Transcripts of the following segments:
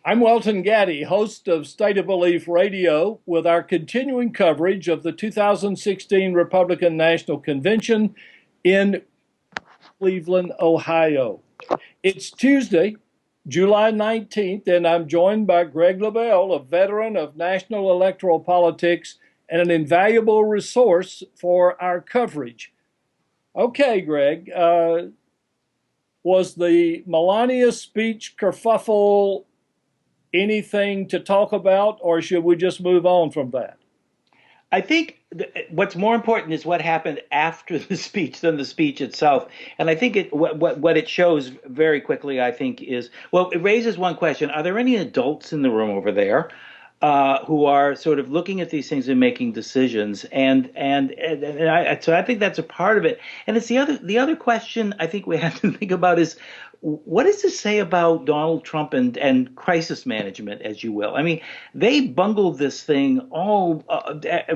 I'm Welton Gaddy, host of State of Belief Radio, with our continuing coverage of the 2016 Republican National Convention in Cleveland, Ohio. It's Tuesday, July 19th, and I'm joined by Greg Lebel, a veteran of national electoral politics and an invaluable resource for our coverage. Okay, Greg, was the Melania speech kerfuffle anything to talk about, or should we just move on from that? I think what's more important is what happened after the speech than the speech itself. And I think what it shows very quickly, I think, is, well, it raises one question: are there any adults in the room over there who are sort of looking at these things and making decisions? So I think that's a part of it. And it's the other question I think we have to think about is, what does this say about Donald Trump and crisis management, as you will? I mean, they bungled this thing all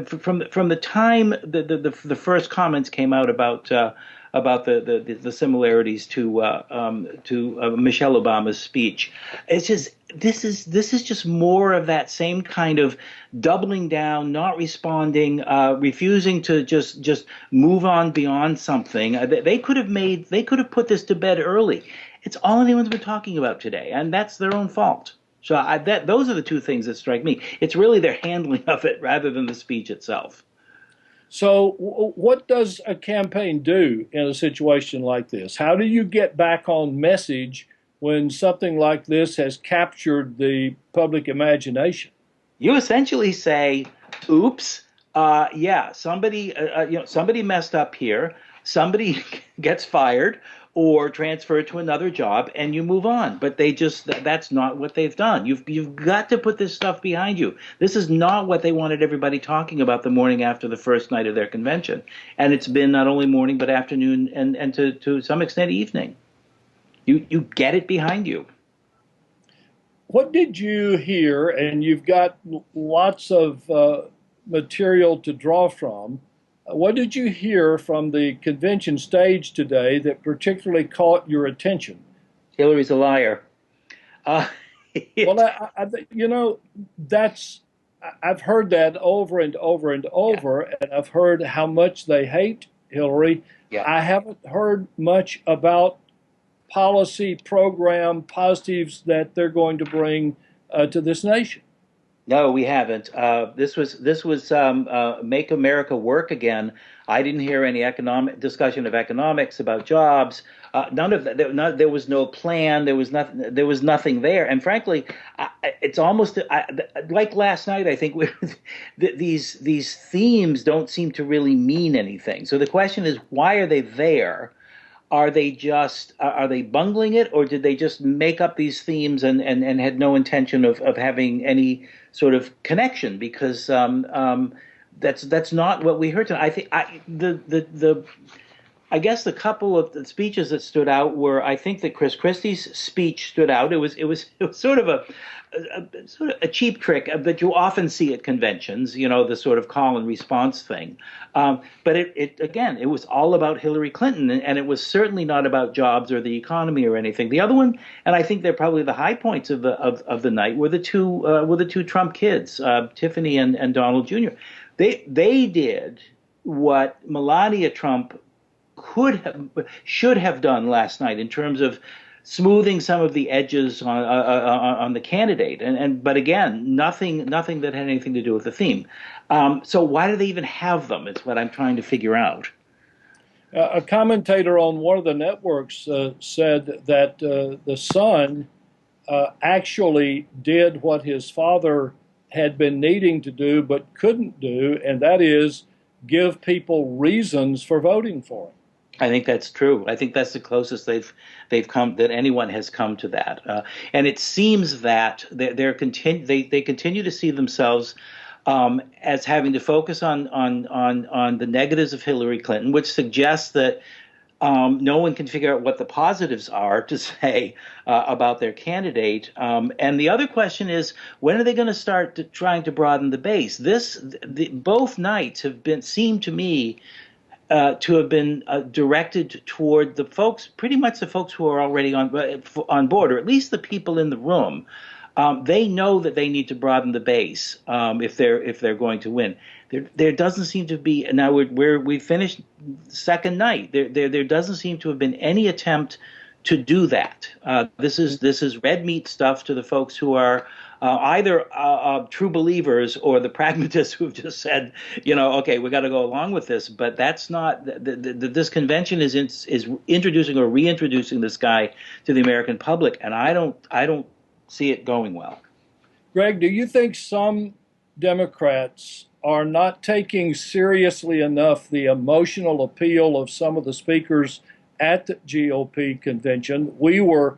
from the time the first comments came out about the similarities to Michelle Obama's speech. It's just this is just more of that same kind of doubling down, not responding, refusing to just move on beyond something. They could have put this to bed early. It's all anyone's been talking about today, and that's their own fault. So those are the two things that strike me. It's really their handling of it rather than the speech itself. So, what does a campaign do in a situation like this? How do you get back on message when something like this has captured the public imagination? You essentially say, "Oops, yeah, somebody messed up here. Somebody gets fired or transferred to another job, and you move on." But that's not what they've done. You've got to put this stuff behind you. This is not what they wanted everybody talking about the morning after the first night of their convention. And it's been not only morning but afternoon and to some extent evening. You get it behind you. What did you hear? And you've got lots of material to draw from. What did you hear from the convention stage today that particularly caught your attention? Hillary's a liar. Uh, Well, it, that's I've heard that over and over and yeah, over, and I've heard how much they hate Hillary. yeah. I haven't heard much about policy program positives that they're going to bring to this nation. No, we haven't. This was Make America Work Again. I didn't hear any economic discussion of economics about jobs. None of that. There was no plan. There was nothing. There was nothing there. And frankly, it's almost like last night. I think these themes don't seem to really mean anything. So the question is, why are they there? Are they bungling it, or did they just make up these themes and had no intention of having any sort of connection? Because that's not what we heard tonight. I think I guess the couple of the speeches that stood out were, I think that Chris Christie's speech stood out. It was sort of a cheap trick that you often see at conventions, the sort of call and response thing. But it was all about Hillary Clinton, and it was certainly not about jobs or the economy or anything. The other one, and I think they're probably the high points of the night, were the two Trump kids, Tiffany and Donald Jr. They did what Melania Trump should have done last night in terms of smoothing some of the edges on the candidate, but again, nothing that had anything to do with the theme. So why do they even have them? It's what I'm trying to figure out. A commentator on one of the networks said that the son actually did what his father had been needing to do but couldn't do, and that is give people reasons for voting for him. I think that's true. I think that's the closest they've come that anyone has come to that. And it seems that they continue to see themselves as having to focus on the negatives of Hillary Clinton, which suggests that no one can figure out what the positives are to say about their candidate. And the other question is, when are they going to start trying to broaden the base? Both nights seem to me to have been directed toward pretty much the folks who are already on board, or at least the people in the room. They know that they need to broaden the base if they're going to win. There doesn't seem to be now we finished second night. There doesn't seem to have been any attempt to do that. This is red meat stuff to the folks who are either true believers or the pragmatists who've just said, okay, we got to go along with this. But that's not. This convention is introducing or reintroducing this guy to the American public, and I don't see it going well. Greg, do you think some Democrats are not taking seriously enough the emotional appeal of some of the speakers at the GOP convention? We were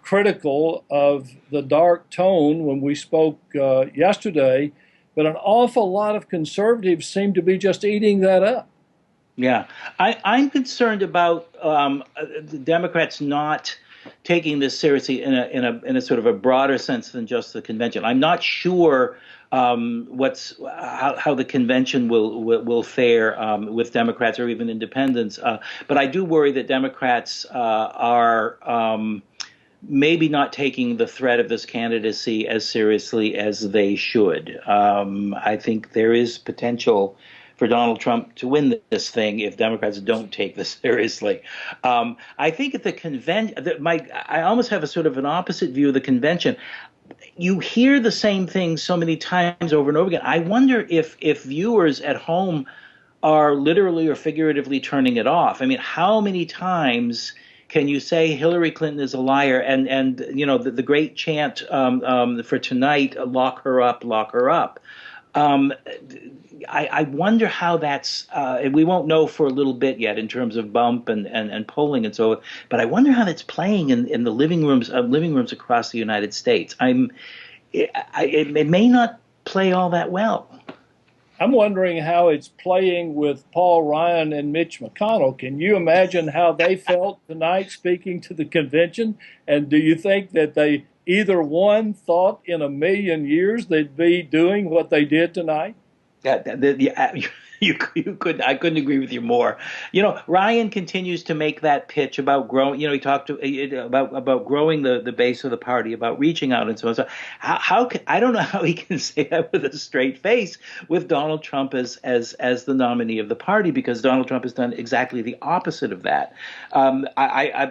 critical of the dark tone when we spoke yesterday, but an awful lot of conservatives seem to be just eating that up. Yeah, I'm concerned about the Democrats not taking this seriously in a sort of a broader sense than just the convention. I'm not sure how the convention will fare with Democrats or even independents, but I do worry that Democrats are maybe not taking the threat of this candidacy as seriously as they should. I think there is potential for Donald Trump to win this thing if Democrats don't take this seriously. I think at the convention, I almost have a sort of an opposite view of the convention. You hear the same thing so many times over and over again. I wonder if viewers at home are literally or figuratively turning it off. I mean, how many times can you say Hillary Clinton is a liar and the great chant for tonight, lock her up, lock her up. I wonder how that's, we won't know for a little bit yet in terms of bump and polling and so on, but I wonder how that's playing in the living rooms across the United States. It may not play all that well. I'm wondering how it's playing with Paul Ryan and Mitch McConnell. Can you imagine how they felt tonight speaking to the convention? And do you think that they either one thought in a million years they'd be doing what they did tonight? I couldn't agree with you more. Ryan continues to make that pitch about growing. He talked about growing the base of the party, about reaching out and so on. So I don't know how he can say that with a straight face with Donald Trump as the nominee of the party, because Donald Trump has done exactly the opposite of that.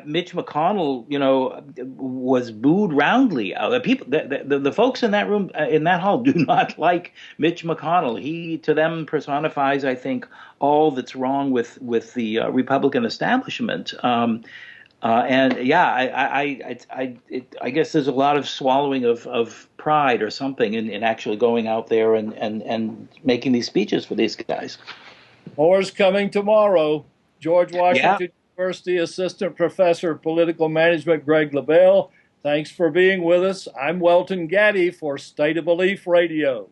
Mitch McConnell, was booed roundly. The folks in that room, in that hall, do not like Mitch McConnell. He, to them, personifies, I think, all that's wrong with the Republican establishment. I guess there's a lot of swallowing of pride or something in actually going out there and making these speeches for these guys. More's coming tomorrow. George Washington University Assistant Professor of Political Management Greg Lebel, thanks for being with us. I'm Welton Gaddy for State of Belief Radio.